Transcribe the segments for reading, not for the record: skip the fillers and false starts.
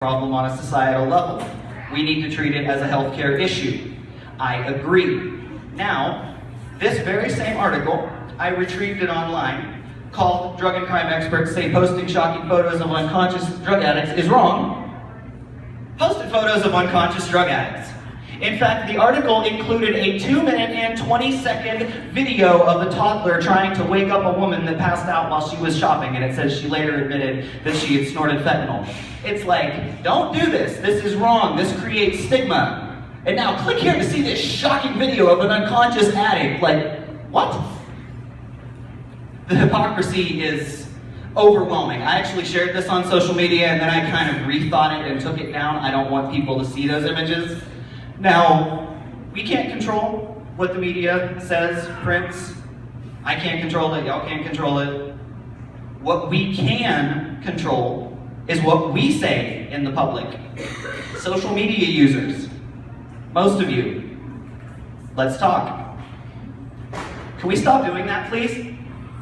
problem on a societal level. We need to treat it as a healthcare issue. I agree. Now, this very same article, I retrieved it online, called Drug and Crime Experts Say Posting Shocking Photos of Unconscious Drug Addicts is Wrong, posted photos of unconscious drug addicts. In fact, the article included a 2-minute and 20-second video of a toddler trying to wake up a woman that passed out while she was shopping, and it says she later admitted that she had snorted fentanyl. It's like, don't do this. This is wrong. This creates stigma. And now click here to see this shocking video of an unconscious addict. Like, what? The hypocrisy is overwhelming. I actually shared this on social media and then I kind of rethought it and took it down. I don't want people to see those images. Now, we can't control what the media says, prints. I can't control it, y'all can't control it. What we can control is what we say in the public. Social media users, most of you, let's talk. Can we stop doing that, please?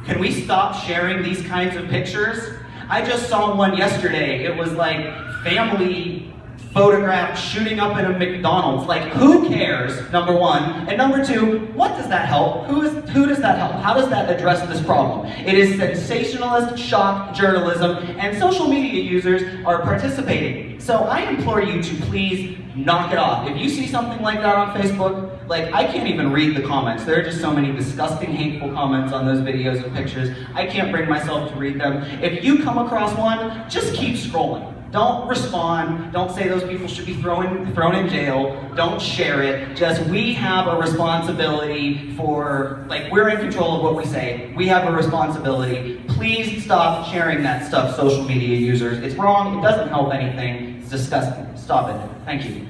Can we stop sharing these kinds of pictures? I just saw one yesterday. It was like family photographed shooting up in a McDonald's. Like, who cares, number one? And number two, what does that help? Who does that help? How does that address this problem? It is sensationalist shock journalism, and social media users are participating. So I implore you to please knock it off. If you see something like that on Facebook, like, I can't even read the comments. There are just so many disgusting, hateful comments on those videos and pictures. I can't bring myself to read them. If you come across one, just keep scrolling. Don't respond. Don't say those people should be thrown in jail. Don't share it. Just, we have a responsibility for, like, we're in control of what we say. We have a responsibility. Please stop sharing that stuff, social media users. It's wrong. It doesn't help anything. It's disgusting. Stop it. Thank you.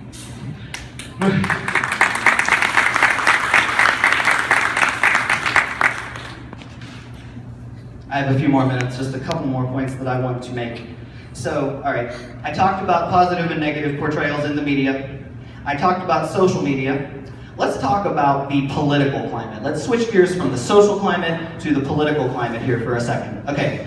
I have a few more minutes, just a couple more points that I want to make. So, all right, I talked about positive and negative portrayals in the media. I talked about social media. Let's talk about the political climate. Let's switch gears from the social climate to the political climate here for a second. Okay,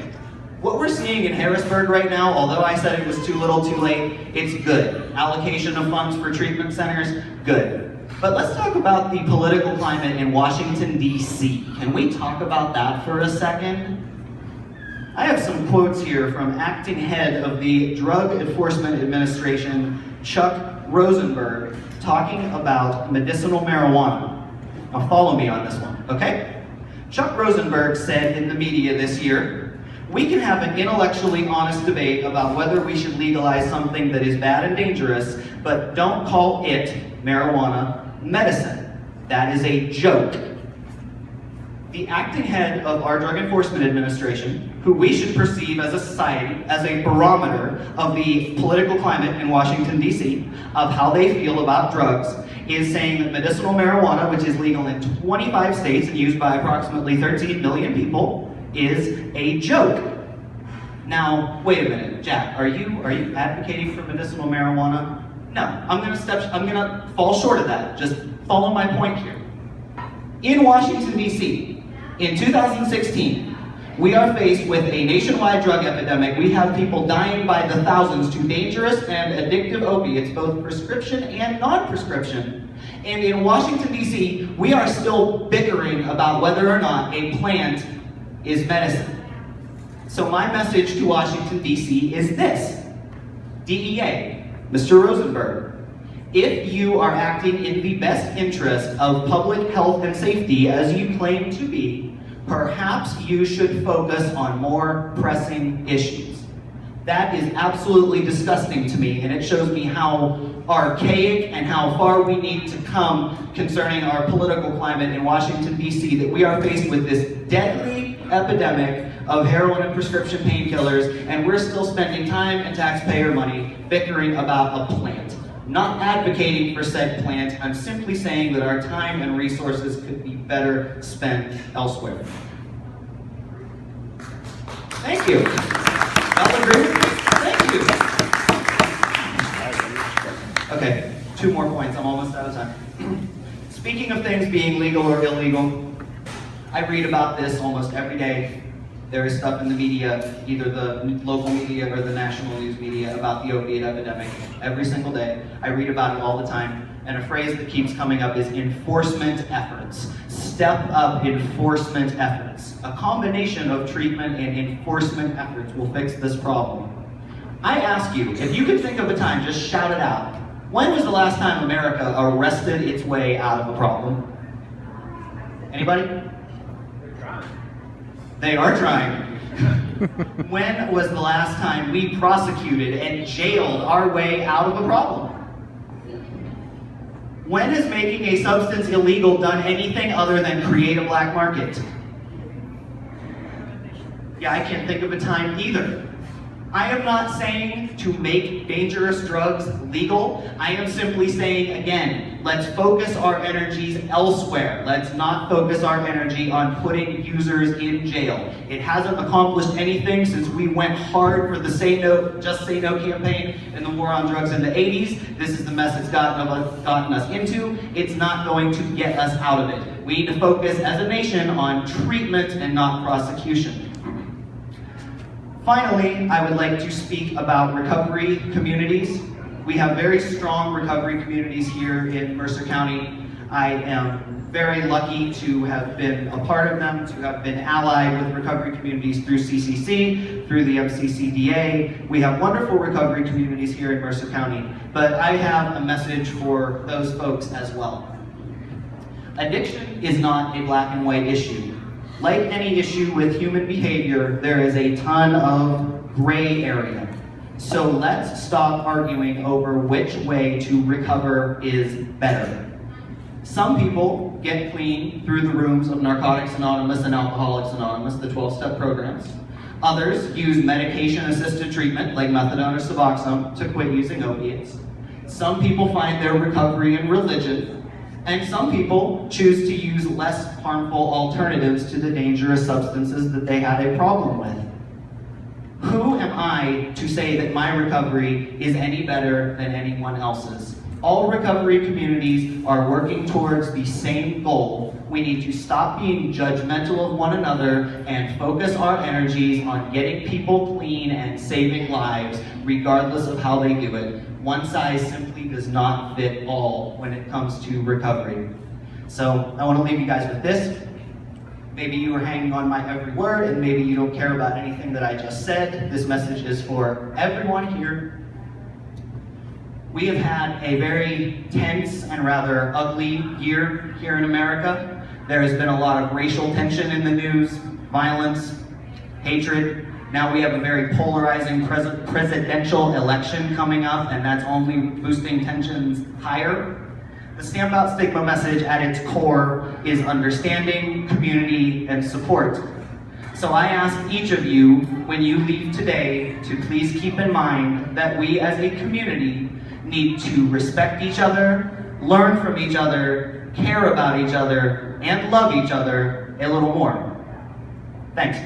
what we're seeing in Harrisburg right now, although I said it was too little too late, it's good. Allocation of funds for treatment centers, good. But let's talk about the political climate in Washington, D.C. Can we talk about that for a second? I have some quotes here from acting head of the Drug Enforcement Administration, Chuck Rosenberg, talking about medicinal marijuana. Now follow me on this one, okay? Chuck Rosenberg said in the media this year, "We can have an intellectually honest debate about whether we should legalize something that is bad and dangerous, but don't call it, marijuana, medicine. That is a joke." The acting head of our Drug Enforcement Administration, who we should perceive as a society, as a barometer of the political climate in Washington, D.C., of how they feel about drugs, is saying that medicinal marijuana, which is legal in 25 states and used by approximately 13 million people, is a joke. Now, wait a minute, Jack, are you advocating for medicinal marijuana? No, I'm gonna fall short of that. Just follow my point here. In Washington, D.C., in 2016, we are faced with a nationwide drug epidemic. We have people dying by the thousands to dangerous and addictive opiates, both prescription and non-prescription. And in Washington, D.C., we are still bickering about whether or not a plant is medicine. So my message to Washington, D.C. is this. DEA, Mr. Rosenberg, if you are acting in the best interest of public health and safety, as you claim to be, perhaps you should focus on more pressing issues. That is absolutely disgusting to me, and it shows me how archaic and how far we need to come concerning our political climate in Washington, D.C., that we are faced with this deadly epidemic of heroin and prescription painkillers, and we're still spending time and taxpayer money bickering about a plant. Not advocating for said plant, I'm simply saying that our time and resources could be better spent elsewhere. Thank you. Y'all agree with me? Thank you. Okay, 2 more points. I'm almost out of time. Speaking of things being legal or illegal, I read about this almost every day. There is stuff in the media, either the local media or the national news media, about the opiate epidemic every single day. I read about it all the time. And a phrase that keeps coming up is enforcement efforts. Step up enforcement efforts. A combination of treatment and enforcement efforts will fix this problem. I ask you, if you could think of a time, just shout it out. When was the last time America arrested its way out of a problem? Anybody? They're trying. They are trying. When was the last time we prosecuted and jailed our way out of a problem? When has making a substance illegal done anything other than create a black market? Yeah, I can't think of a time either. I am not saying to make dangerous drugs legal. I am simply saying, again, let's focus our energies elsewhere. Let's not focus our energy on putting users in jail. It hasn't accomplished anything since we went hard for the Just Say No campaign and the war on drugs in the 80s. This is the mess it's gotten us into. It's not going to get us out of it. We need to focus as a nation on treatment and not prosecution. Finally, I would like to speak about recovery communities. We have very strong recovery communities here in Mercer County. I am very lucky to have been a part of them, to have been allied with recovery communities through CCC, through the MCCDA. We have wonderful recovery communities here in Mercer County, but I have a message for those folks as well. Addiction is not a black and white issue. Like any issue with human behavior, there is a ton of gray area. So let's stop arguing over which way to recover is better. Some people get clean through the rooms of Narcotics Anonymous and Alcoholics Anonymous, the 12-step programs. Others use medication-assisted treatment, like methadone or Suboxone, to quit using opiates. Some people find their recovery in religion. And some people choose to use less harmful alternatives to the dangerous substances that they had a problem with. Who am I to say that my recovery is any better than anyone else's? All recovery communities are working towards the same goal. We need to stop being judgmental of one another and focus our energies on getting people clean and saving lives, regardless of how they do it. One size simply does not fit all when it comes to recovery. So I want to leave you guys with this. Maybe you were hanging on my every word, and maybe you don't care about anything that I just said. This message is for everyone here. We have had a very tense and rather ugly year here in America. There has been a lot of racial tension in the news, violence, hatred. Now we have a very polarizing presidential election coming up, and that's only boosting tensions higher. The Stamp Out Stigma message at its core is understanding, community, and support. So I ask each of you, when you leave today, to please keep in mind that we as a community need to respect each other, learn from each other, care about each other, and love each other a little more. Thanks.